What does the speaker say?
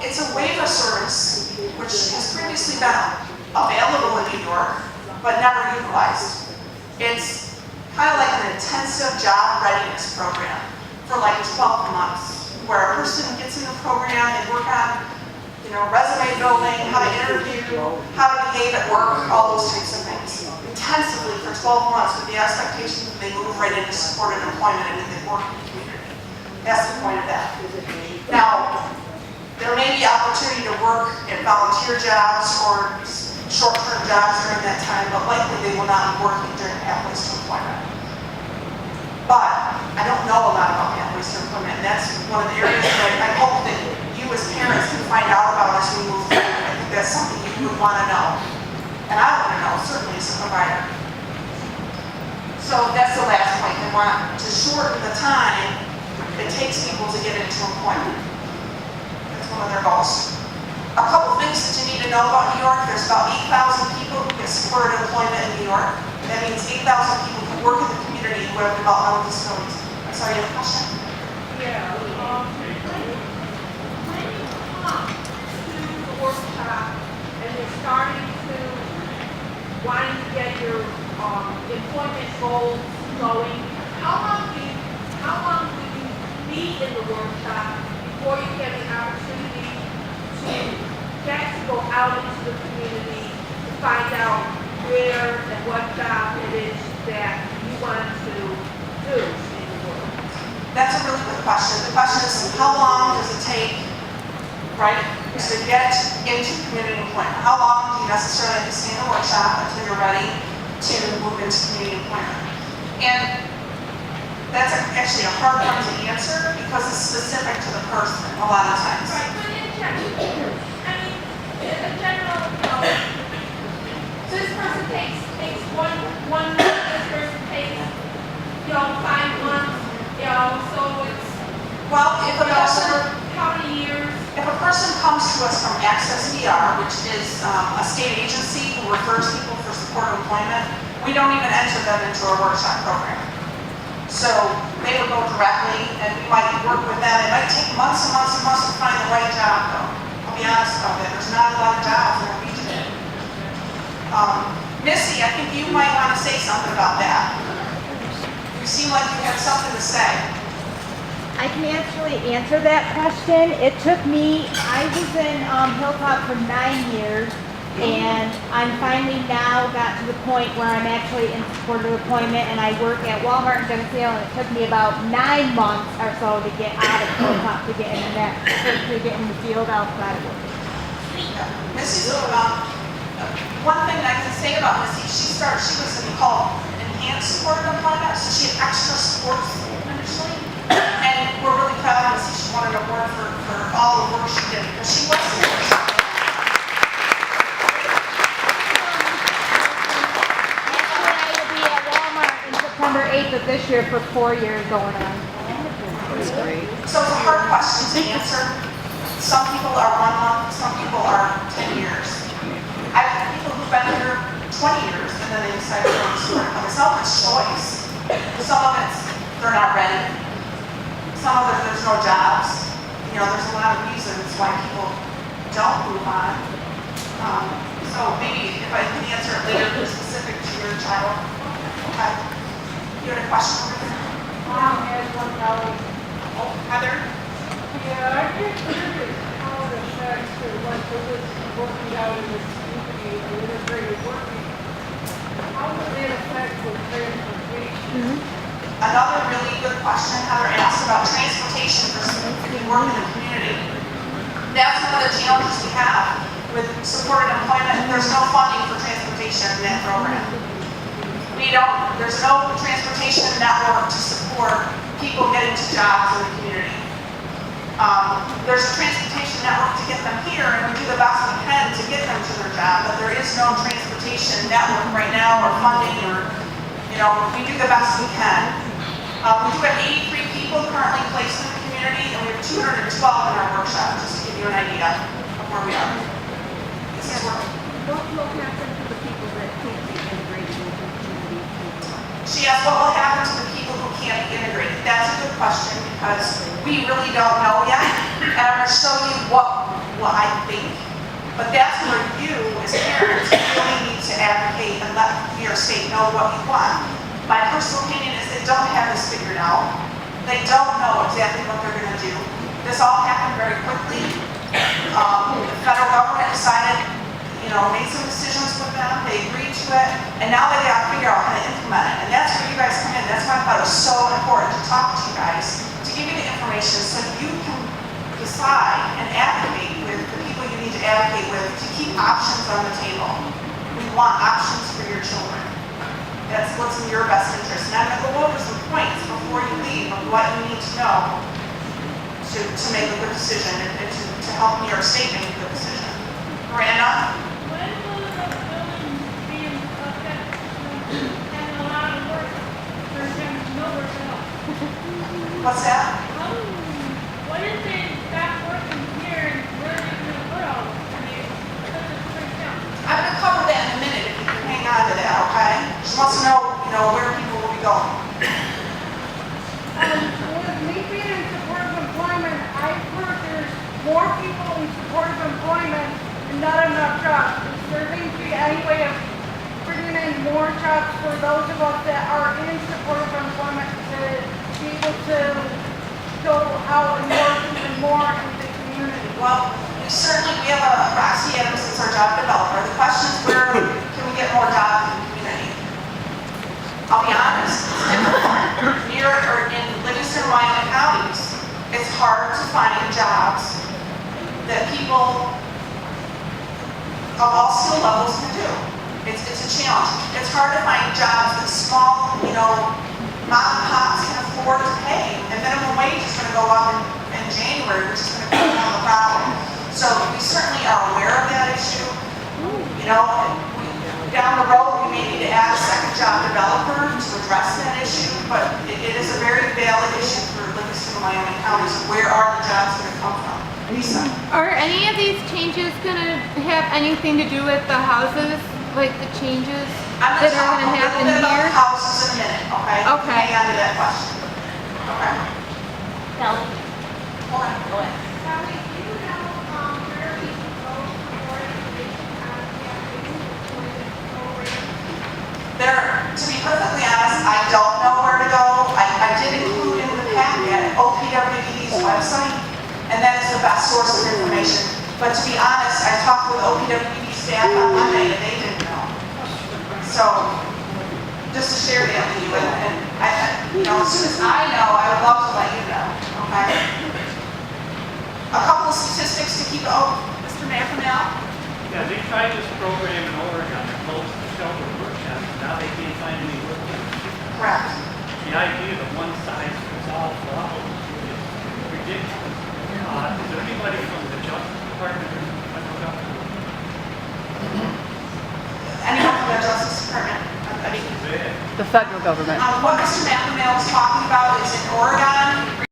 It's a waiver service which has previously been available in New York, but never utilized. It's kind of like an intensive job readiness program for like 12 months, where a person gets in the program and work on, resume building, how to interview, how to behave at work, all those types of things, intensively for 12 months with the expectation that they move right into supported employment and they work in the community. That's the point of that. Now, there may be opportunity to work at volunteer jobs or short-term jobs during that time, but likely they will not be working during pathways to employment. But I don't know a lot about pathways to employment, and that's one of the areas that I hope that you as parents can find out about as we move forward. I think that's something you would want to know, and I want to know, certainly as a provider. So that's the last point. They want to shorten the time it takes people to get into employment. That's one of their goals. A couple things that you need to know about New York: there's about 8,000 people who get supported employment in New York. That means 8,000 people who work in the community who have developmental disabilities. I'm sorry, you have a question? Yeah. When you come to the workshop and you're starting to wanting to get your employment goals going, how long do you meet in the workshop before you get the opportunity to get to go out into the community to find out where and what job it is that you want to do in the world? That's a really good question. The question is, how long does it take, right, to get into community employment? How long do you necessarily have to stay in the workshop until you're ready to move into community employment? And that's actually a hard one to answer because it's specific to the person a lot of times. Right, but in general, in general, so this person takes one month, this person takes, 5 months, so it's, Well, if a person how many years? If a person comes to us from Access DR, which is a state agency who refers people for supported employment, we don't even enter them into our workshop program. So they would go directly, and we might work with them. It might take months and months and months to find the right job, though. I'll be honest about that. There's not a lot of jobs in our region. Missy, I think you might want to say something about that. You seem like you have something to say. I can actually answer that question. It took me, I was in Hilltop for 9 years, and I'm finally now got to the point where I'm actually in supported employment, and I work at Walmart in Geneseo, and it took me about 9 months or so to get out of Hilltop to get in that, to get in the field outside of work. Missy's one thing I can say about Missy, she was in called enhanced supported employment, so she had extra supports initially. And we're really proud of Missy. She won an award for all the work she did because she was here. Actually, I will be at Walmart in September 8th of this year for 4 years going on. That's great. So it's a hard question to answer. Some people are 1 month, some people are 10 years. I've had people who've been here 20 years and then they decide to go to support. Some of it's choice. Some of it's they're not ready. Some of it, there's no jobs. There's a lot of reasons why people don't move on. So maybe if I can answer it later, specific to your child. Okay. You had a question over there? Mom has $1. Oh, Heather? Yeah, I get curious how it affects working out in the community and integrated working. How does it affect the transportation? Another really good question Heather asked about transportation for people who work in the community. That's one of the challenges we have with supported employment. There's no funding for transportation in that program. There's no transportation network to support people getting to jobs in the community. There's a transportation network to get them here, and we do the best we can to get them to their job, but there is no transportation network right now or funding we do the best we can. We do have 83 people currently placed in the community, and we have 212 in our workshop, just to give you an idea of where we are. This is where What will happen to the people that can't be integrated into the community? she asked what will happen to the people who can't be integrated. That's a good question because we really don't know yet. And I'm going to show you what I think, but that's where you, as parents, really need to advocate and let your state know what you want. My personal opinion is they don't have this figured out. They don't know exactly what they're gonna do. This all happened very quickly. The federal government decided, made some decisions with them, they agreed to it, and now they gotta figure out how to implement it. And that's where you guys come in. That's why I thought it was so important to talk to you guys, to give you the information so you can decide and advocate with the people you need to advocate with to keep options on the table. We want options for your children. That's what's in your best interest. And I'm gonna go over some points before you leave of what you need to know to make a good decision and to help New York State make a good decision. Miranda? When will the building be in effect and allowed to work for them to know where to help? What's that? What if they stop working here and where are they going to put all this? I mean, because it's pretty down. I'm gonna cover that in a minute if you can hang on to that, okay? She wants to know, where people will be going. With me being in support of employment, I've heard there's more people in support of employment and not enough jobs. Is there going to be any way of bringing in more jobs for those of us that are in support of employment to be able to go out and work even more in the community? Well, we have a Roxy Adams as our job developer. The question is where can we get more jobs in the community? I'll be honest, it's difficult. Near or in Livingston, Wyoming counties, it's hard to find jobs that people of all skill levels can do. It's a challenge. It's hard to find jobs that small, mom and pops can afford to pay. And minimum wage is going to go up in January, which is going to be another problem. So we certainly are aware of that issue. Down the road, we may need to add a second job developer to address that issue, but it is a very valid issue for Livingston and Wyoming counties. Where are the jobs going to come from? Lisa? Are any of these changes gonna have anything to do with the houses, like the changes I'm that going to are talk gonna a little happen bit about here? the houses in a minute, okay? Okay. Hang on to that question. Okay. Kelly, Hold on, go ahead. Sally, do you know where we can go for more information on campaigns for the program? To be perfectly honest, I don't know where to go. I did include in the packet OPWD's website, and that is the best source of information. But to be honest, I talked with OPWD staff on Monday, and they didn't know. So, just to share that with you, and as soon as I know, I would love to let you know, okay? A couple of statistics to keep, Mr. McNamara. Yeah, they tried this program in Oregon, they closed the shelter workshops, now they can't find any work. Correct. The idea that one size fits all for all is ridiculous. Is there anybody from the Justice Department or the federal government? Anyone from the Justice Department? Bad. The federal government. What Mr. McNamara was talking about is in Oregon,